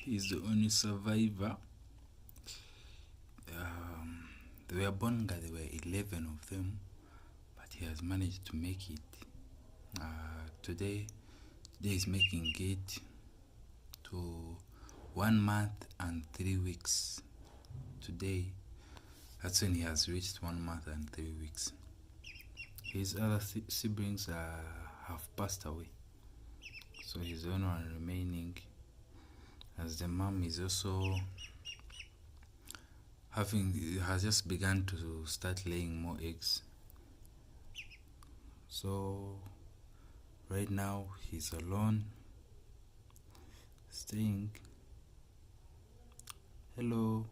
He's the only survivor. They were born, there were 11 of them, but he has managed to make it. Today he's making it to 1 month and 3 weeks. Today, that's when he has reached 1 month and 3 weeks. His other siblings have passed away, so he's the only one remaining, as the mom is also has just begun to start laying more eggs. So right now he's alone, staying. Hello.